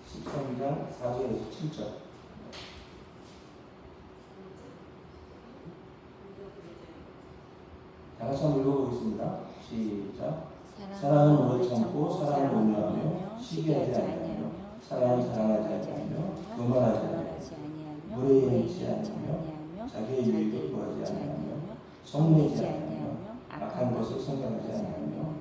13장 4절에서 7절. 다 같이 한번 읽어보겠습니다. 시작. 사랑은 오래 참고 사랑을 온유하며 시기하지 아니하며 사랑은 자랑하지 아니하며 교만하지 아니하며 무례히 행치 아니하며 자기의 유익을 구하지 아니하며 성내지 아니하며 악한 것을 생각하지 아니하며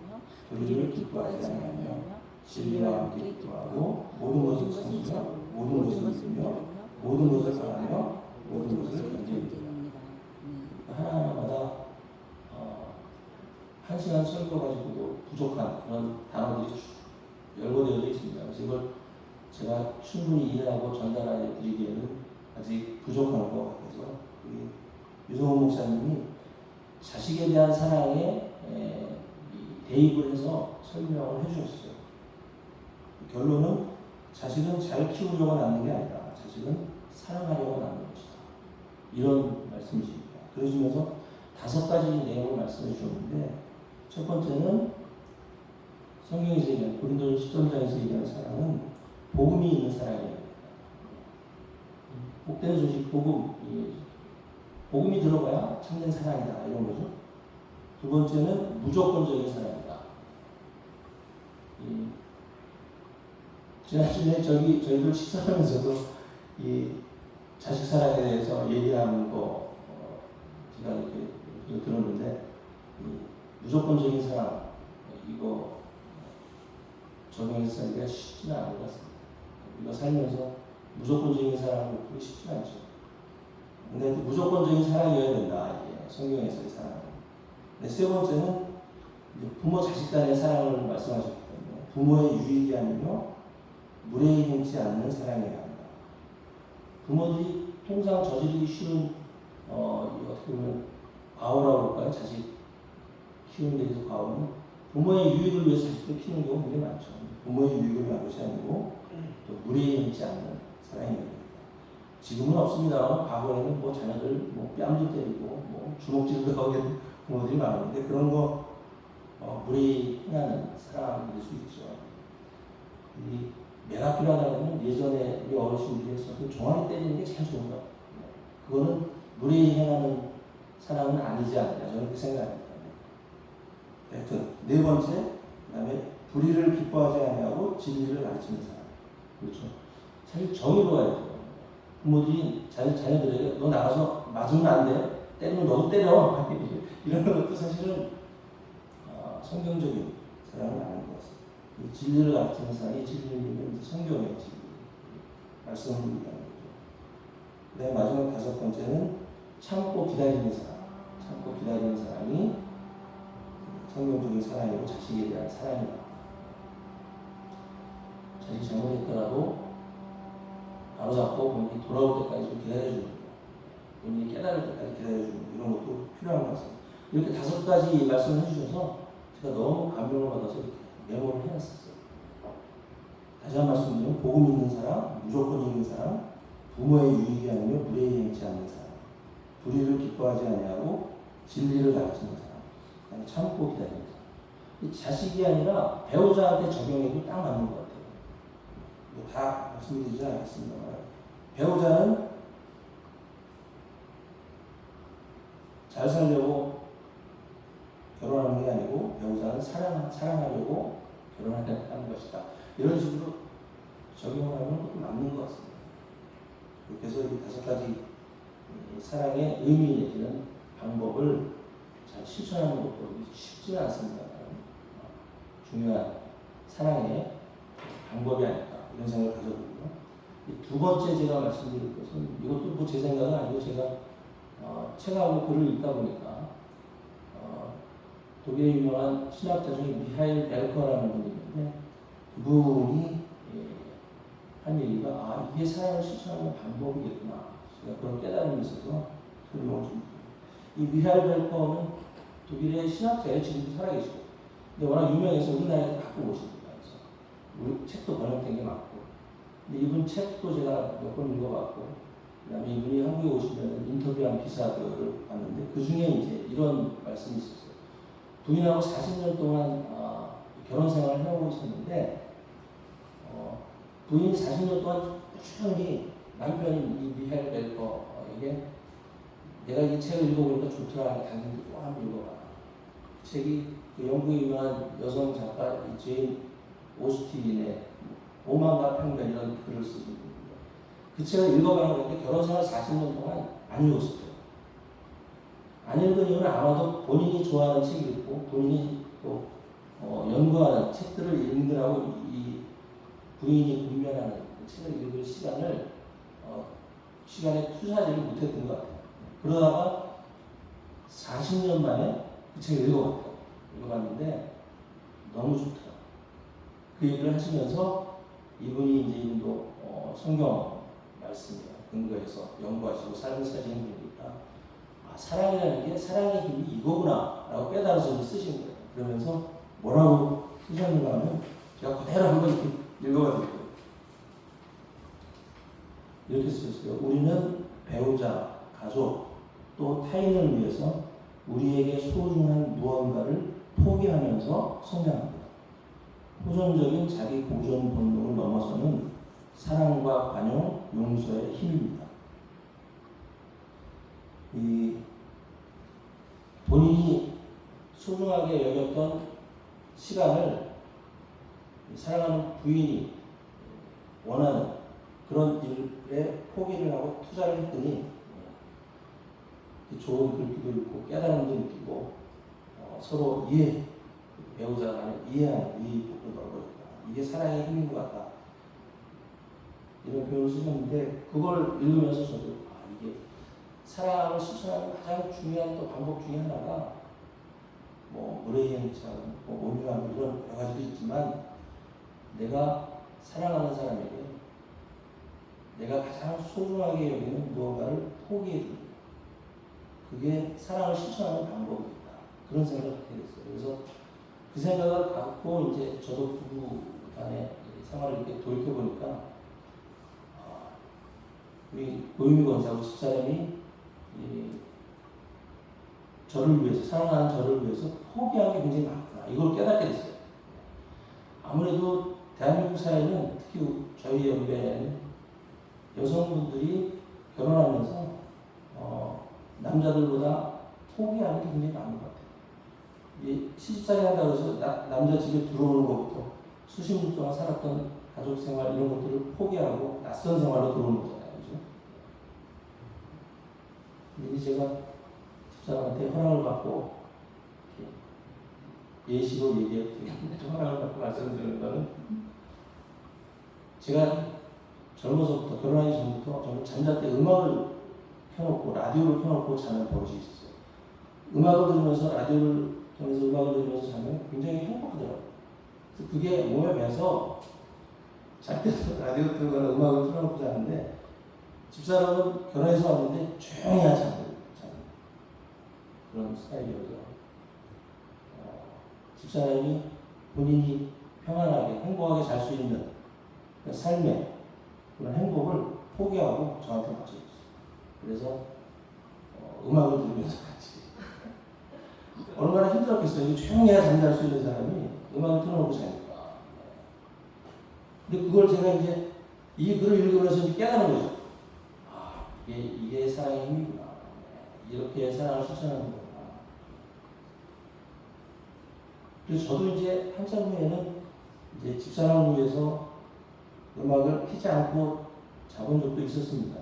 도리를 기뻐하지 아니하며 진리와 함께 기뻐하고 모든 것을 참으며 모든 것을 믿으며 모든 것을 바라며 모든 것을 견디느니라. 하나하나마다 한 시간 설교 가지고도 부족한 그런 단어들이 열거되어 있습니다. 그래서 이걸 제가 충분히 이해하고 전달해 드리기에는 아직 부족한 것 같아서 유성호 목사님이 자식에 대한 사랑에 대입을 해서 설명을 해주셨어요. 결론은 자식은 잘 키우려고 낳는 게 아니라 자식은 사랑하려고 낳는 것이다. 이런 말씀이십니다. 그러시면서 5가지 내용을 말씀해 주셨는데 첫 번째는 성경에서 얘기하는 고린도전서 13장에서 얘기하는 사랑은 복음이 있는 사랑이에요. 복된 소식, 복음이 들어가야 참된 사랑이다 이런 거죠. 두 번째는 무조건적인 사랑이다. 지난주에 저희들 식사하면서도 이 자식 사랑에 대해서 얘기하는 거 제가 이렇게 들었는데 무조건적인 사랑 이거 적용해서 살기가 쉽지는 않은 것 같습니다. 우리가 살면서 무조건적인 사랑을 보기 쉽지 않죠. 근데 무조건적인 사랑이어야 된다. 이게 성경에서의 사랑. 세 번째는 부모 자식 간의 사랑을 말씀하셨기 때문에 부모의 유익이 아니며 무례히 행치 않는 사랑이어야 한다. 부모들이 통상 저지르기 쉬운 어떻게 보면 과오라고 할까요? 자식 키우는 데 있어서 과오는 부모의 유익을 위해서 자식들 키우는 경우가 굉장히 많죠. 부모의 유익을 위한 것이 아니고 또 무례히 행치 않는 사랑입니다. 지금은 없습니다만 과거에는 뭐 자녀들 뭐 뺨도 때리고 뭐 주먹질도 하고 있는 부모들이 많은데 그런 거 무례히 행하는 사랑이 될 수 있죠. 이 메라피라는 건 예전에 우리 어르신들이 했었던 종아리 때리는 게 제일 좋은 것 같아요. 그거는 무례히 행하는 사람은 아니지 않냐, 저는 그렇게 생각합니다. 하여튼 네 번째, 그 다음에 불의를 기뻐하지 아니하고 진리를 가르치는 사람. 그렇죠. 사실 정의로워야죠. 부모들이 자녀들에게 너 나가서 맞으면 안 돼, 때리면 너도 때려, 이런 것도 사실은 성경적인 사람은 아닌 것 같습니다. 이 진리를 가르치는 사람이 진리는 성경의 진리 말씀을 얘기하는 거죠. 그 다음에 마지막 다섯 번째는 참고 기다리는 사람. 참고 기다리는 사람이 성경적인 사랑이고 자식에 대한 사랑이다. 자식이 잘못했더라도 바로잡고 본인이 돌아올 때까지 좀 기다려주는 거, 본인이 깨달을 때까지 기다려주는 거, 이런 것도 필요한 것 같습니다. 이렇게 다섯 가지 말씀을 해주셔서 제가 너무 감명을 받아서 이렇게 메모를 해놨었어요. 다시 한 번 말씀드리면 복음 있는 사람, 무조건 있는 사람, 부모의 유익이 아니며 무례히 행치 않는 사람, 불의를 기뻐하지 아니하고 진리를 가르치는 사람, 참고 기다리는 사람. 이 자식이 아니라 배우자한테 적용해도 딱 맞는 것 같아요. 다 말씀드리지 않겠습니다만 배우자는 잘 살려고 결혼하는 게 아니고 배우자는 사랑하려고 결혼하는 것이다. 이런 식으로 적용을 하면 맞는 것 같습니다. 그래서 이 다섯 가지 사랑의 의미 내지는 방법을 잘 실천하는 것도 쉽지는 않습니다. 중요한 사랑의 방법이 아닐까 이런 생각을 가져보고요. 두 번째 제가 말씀드릴 것은 이것도 뭐 제 생각은 아니고 제가 책하고 글을 읽다 보니까 독일의 유명한 신학자 중에 미하일 벨커라는 분이 있는데 그분이 한 얘기가 이게 사랑을 실천하는 방법이겠구나. 제가 그런 깨달음이 있어서 설명을 좀 드립니다. 이 미하일 벨커는 독일의 신학자예요. 지금도 살아계시고. 근데 워낙 유명해서 우리나라에 갖고 오십니다. 그래서 우리 책도 번역된 게 많고. 근데 이분 책도 제가 몇 번 읽어봤고, 그 다음에 이분이 한국에 오시면 인터뷰한 기사들을 봤는데 그 중에 이제 이런 말씀이 있었어요. 부인하고 40년 동안 결혼 생활을 해오고 있었는데 부인이 40년 동안 꾸준히 남편이 이 미하일 벨커에게 내가 이 책을 읽어보니까 좋더라. 당연히 또 한번 읽어봐. 그 책이 그 영국의 유명한 여성 작가 제인 오스틴의 오만과 편견이라는 글을 쓰고 있는데 그 책을 읽어봤는데 결혼 생활 40년 동안 안 읽었어요. 안 읽은 이유는 아마도 본인이 좋아하는 책을 읽고 본인이 또 연구하는 책들을 읽느라고 이 부인이 분별하는 그 책을 읽을 시간에 투자하지 못했던 것 같아요. 그러다가 40년 만에 그 책을 읽어봤는데 너무 좋더라고요. 그 얘기를 하시면서 이분이 이제 이분도 성경 말씀에 근거해서 연구하시고 삶을 사시는 분이니까 사랑이라는 게 사랑의 힘이 이거구나 라고 깨달아서 쓰신 거예요. 그러면서 뭐라고 쓰셨는가 하면 제가 그대로 한번 읽어봐 드릴게요. 이렇게 쓰셨어요. 우리는 배우자, 가족, 또 타인을 위해서 우리에게 소중한 무언가를 포기하면서 성장합니다. 호전적인 자기 보존 본능을 넘어서는 사랑과 관용, 용서의 힘입니다. 이 본인이 소중하게 여겼던 시간을 사랑하는 부인이 원하는 그런 일에 포기를 하고 투자를 했더니 좋은 글귀도 읽고 깨달음도 느끼고 서로 배우자 간에 이해하는 이익도 넓어졌다. 이게 사랑의 힘인 것 같다. 이런 표현을 쓰셨는데 그걸 읽으면서 저도 이게 사랑을 실천하는 가장 중요한 또 방법 중에 하나가 무례히 행치 않고 온유함 이런 여러 가지도 있지만 내가 사랑하는 사람에게 내가 가장 소중하게 여기는 무언가를 포기해주는 거예요. 그게 사랑을 실천하는 방법이다. 그런 생각을 갖게 됐어요. 그래서 그 생각을 갖고 이제 저도 부부 간의 생활을 이렇게 돌이켜보니까 우리 고유미 권사하고 집사람이 저를 위해서, 사랑하는 저를 위해서 포기한 게 굉장히 많구나. 이걸 깨닫게 됐어요. 아무래도 대한민국 사회는 특히 저희 연배에는 여성분들이 결혼하면서 남자들보다 포기하는 게 굉장히 많은 것 같아요. 이 시집살이 한다고 해서 남자 집에 들어오는 것부터 수십 년 동안 살았던 가족 생활 이런 것들을 포기하고 낯선 생활로 들어오는 거잖아요. 그죠? 이제 제가 집사람한테 허락을 받고 예시로 얘기해도 되겠는데 허락을 받고 말씀드리는 거는 제가 젊어서부터 결혼하기 전부터 저는 잠잘 때 음악을 켜놓고 라디오를 켜놓고 자는 버릇이 있었어요. 음악을 들으면서 라디오를 통해서 음악을 들으면서 자면 굉장히 행복하더라고요. 그래서 그게 몸에 배서 잘 때도 라디오 틀거나 음악을 틀어놓고 자는데 집사람은 결혼해서 왔는데 조용히 자는 그런 스타일이어서 집사람이 본인이 평안하게 행복하게 잘 수 있는 삶의 그런 행복을 포기하고 저한테 맞춰줬어요. 그래서 음악을 들으면서 같이 얼마나 힘들었겠어요. 조용히 해야 잠잘 수 있는 사람이 음악을 틀어놓고 자니까. 근데 그걸 제가 이제 이 글을 읽으면서 깨달은 거죠. 아, 이게 사랑의 힘이구나. 이렇게 사랑을 실천하는 거구나. 그래서 저도 이제 한참 후에는 이제 집사람을 위해서 음악을 켜지 않고 자본 적도 있었습니다.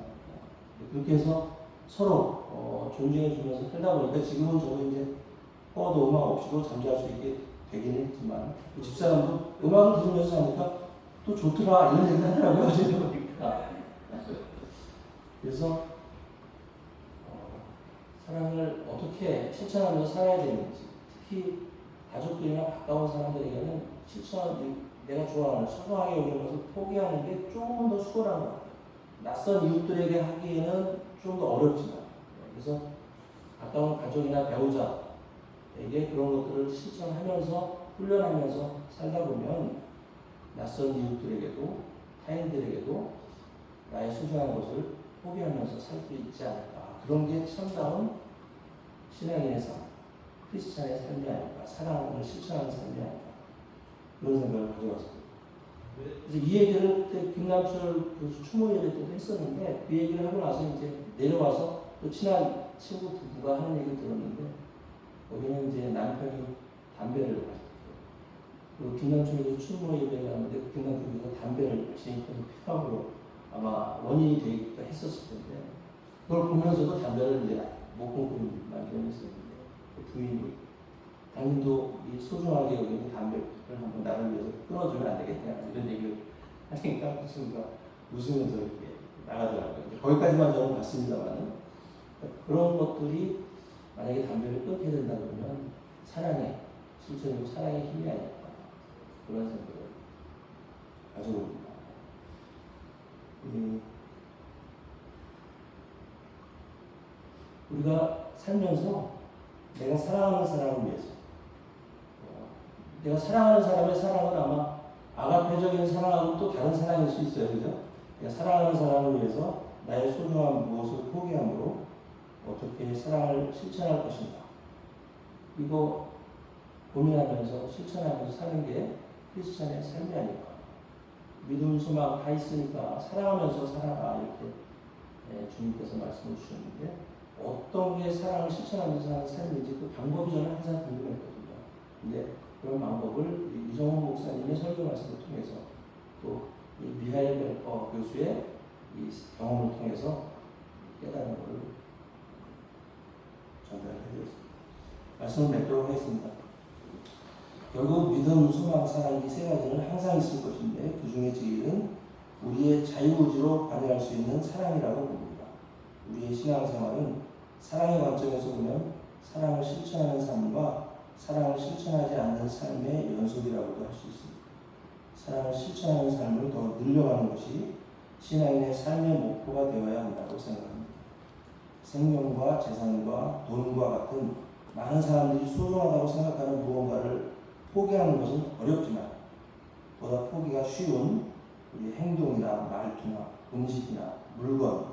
그렇게 해서 서로 존중해주면서 살다 보니까 지금은 저도 이제 꺼도 음악 없이도 잠잘 수 있게 되긴 했지만 그 집사람도 음악을 들으면서 자니까 또 좋더라 이런 얘기 하더라고요. 제가 보니까. 그래서 사랑을 어떻게 실천하면서 살아야 되는지 특히 가족들이나 가까운 사람들에게는 내가 좋아하는 소중하게 여기면서 포기하는 게 조금 더 수월한 것 같아요. 낯선 이웃들에게 하기에는 좀 더 어렵지만 그래서 가까운 가족이나 배우자에게 그런 것들을 실천하면서 훈련하면서 살다 보면 낯선 이웃들에게도 타인들에게도 나의 소중한 것을 포기하면서 살 수 있지 않을까. 그런 게 참다운 신앙인의 삶, 크리스찬의 삶이 아닐까. 사랑을 실천하는 삶이 아닐까. 그런 생각을 가져왔습니다. 그래서 이 얘기를 그때 김남철 교수 추모 예배 때도 했었는데 그 얘기를 하고 나서 이제 내려와서 또 친한 친구 부부가 하는 얘기를 들었는데 거기는 이제 남편이 담배를 마셨어요. 그리고 김남철 교수 추모 예배를 하는데 김남철 교수가 담배를 지금까지 피하고 아마 원인이 되기도 했었을 텐데 그걸 보면서도 담배를 이제 못 끊고 남편이 있었는데 그 부인이 당신도 이 소중하게 여기는 담배를 한번 나를 위해서 끊어주면 안 되겠냐 이런 얘기를 하니까 그 친구가 웃으면서 이렇게 나가더라고요. 거기까지만 저는 봤습니다만 그런 것들이 만약에 담배를 끊게 된다 그러면 사랑의 실천이고 사랑의 힘이 아닐까 그런 생각을 가져봅니다. 우리가 살면서 내가 사랑하는 사람을 위해서 내가 사랑하는 사람의 사랑은 아마 아가페적인 사랑하고 또 다른 사랑일 수 있어요. 그죠? 내가 사랑하는 사람을 위해서 나의 소중한 무엇을 포기함으로 어떻게 사랑을 실천할 것인가. 이거 고민하면서 실천하면서 사는 게 크리스찬의 삶이 아닐까. 믿음, 소망 다 있으니까 사랑하면서 살아가 이렇게 주님께서 말씀을 주셨는데 어떤 게 사랑을 실천하면서 하는 삶인지 그 방법이 저는 항상 궁금했거든요. 근데 그런 방법을 이정훈 목사님의 설교 말씀을 통해서 또 미하엘 벨퍼 교수의 이 경험을 통해서 깨달은 것을 전달해드렸습니다. 말씀을 맺도록 하겠습니다. 결국 믿음, 소망, 사랑 이 세 가지는 항상 있을 것인데 그 중에 제일은 우리의 자유의지로 관여할 수 있는 사랑이라고 봅니다. 우리의 신앙생활은 사랑의 관점에서 보면 사랑을 실천하는 삶과 사랑을 실천하지 않는 삶의 연속이라고도 할 수 있습니다. 사랑을 실천하는 삶을 더 늘려가는 것이 신앙인의 삶의 목표가 되어야 한다고 생각합니다. 생명과 재산과 돈과 같은 많은 사람들이 소중하다고 생각하는 무언가를 포기하는 것은 어렵지만 보다 포기가 쉬운 우리 행동이나 말투나 음식이나 물건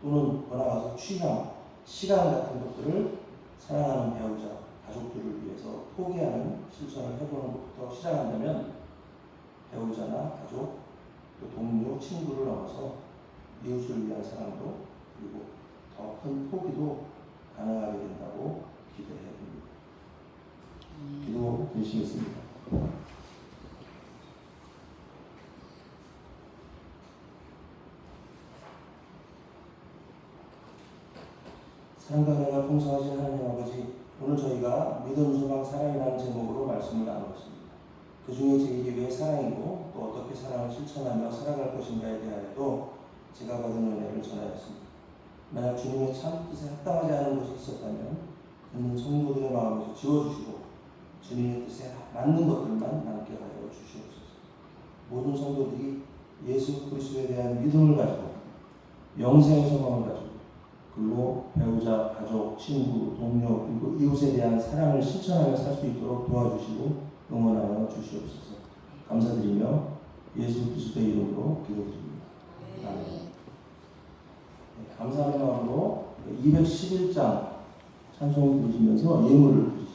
또는 번화가서 취향, 시간 같은 것들을 사랑하는 배우자, 가족들을 위해서 포기하는 실천을 해보는 것부터 시작한다면 배우자나 가족, 또 동료, 친구를 넘어서 이웃을 위한 사랑도 그리고 더 큰 포기도 가능하게 된다고 기대해 봅니다. 기도 드리시겠습니다. 사랑과 은혜가 풍성하신 하나님 아버지, 오늘 저희가 믿음, 소망, 사랑이라는 제목으로 말씀을 나누었습니다. 그 중에 제1이 왜 사랑이고 또 어떻게 사랑을 실천하며 살아갈 것인가에 대하여도 제가 받은 은혜를 전하였습니다. 만약 주님의 참 뜻에 합당하지 않은 것이 있었다면 있는 성도들의 마음에서 지워주시고 주님의 뜻에 맞는 것들만 남게 하여 주시옵소서. 모든 성도들이 예수 그리스도에 대한 믿음을 가지고 영생의 소망을 가지고 그리고 배우자, 가족, 친구, 동료 그리고 이웃에 대한 사랑을 실천하며 살 수 있도록 도와주시고 응원하여 주시옵소서. 감사드리며 예수 그리스도의 이름으로 기도드립니다. 아멘. 네, 감사하는 마음으로 211장 찬송 부르시면서 예물을 드리시죠.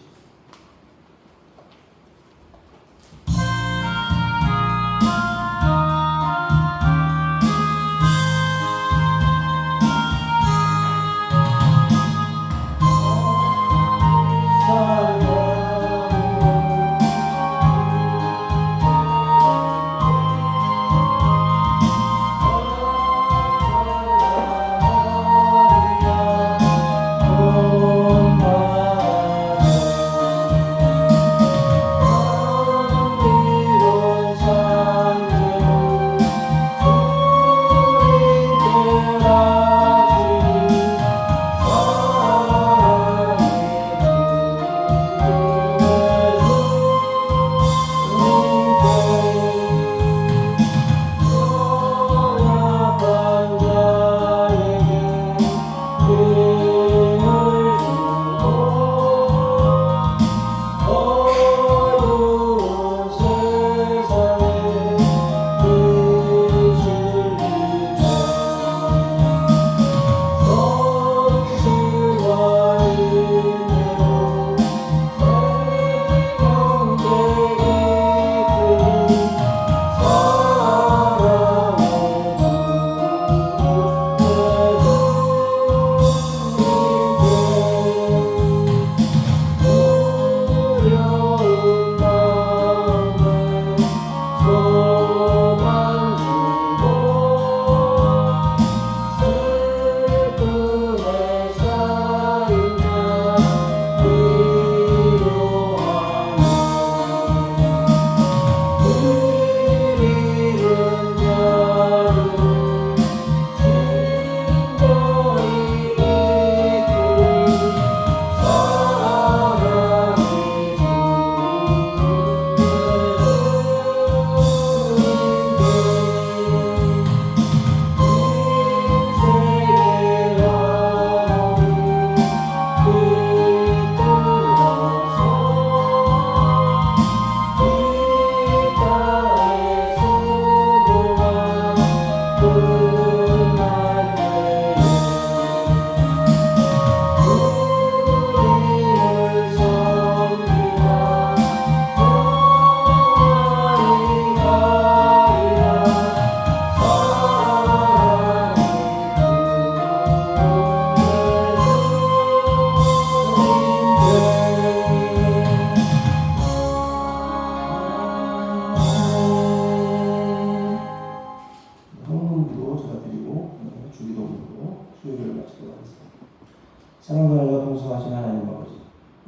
사랑과 은혜가 풍성하신 하나님 아버지,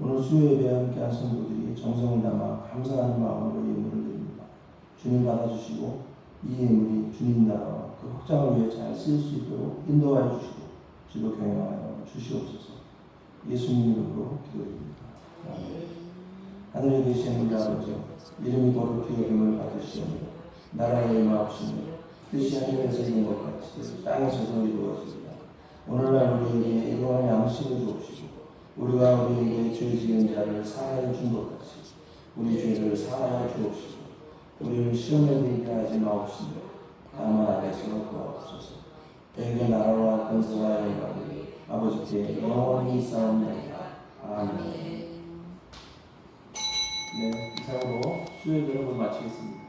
오늘 수요예배에 함께한 성도들이 정성을 담아 감사하는 마음으로 예물을 드립니다. 주님 받아주시고 이 예물이 주님 나라와 그 확장을 위해 잘 쓰일 수 있도록 인도하여 주시고 주도 경영하여 주시옵소서. 예수님 이름으로 기도드립니다. 하늘에 계신 우리 아버지, 이름이 거룩히 여김을 받으시오며 나라의 임하옵시며 뜻이 하늘에서 이룬 것 같이 땅에서도 이루어지리라. 오늘날 우리에게 일용할 양식을 주옵시고 우리가 우리에게 죄 지은 자를 사하여 준 것 같이 우리 죄를 사하여 주옵시고 우리를 시험에 들게 하지 마옵시며 다만 악에서 구하옵소서. 대개 나라와 권세와 영광이 아버지께 영원히 있사옵나이다. 아멘. 네, 이상으로 수요예배를 마치겠습니다.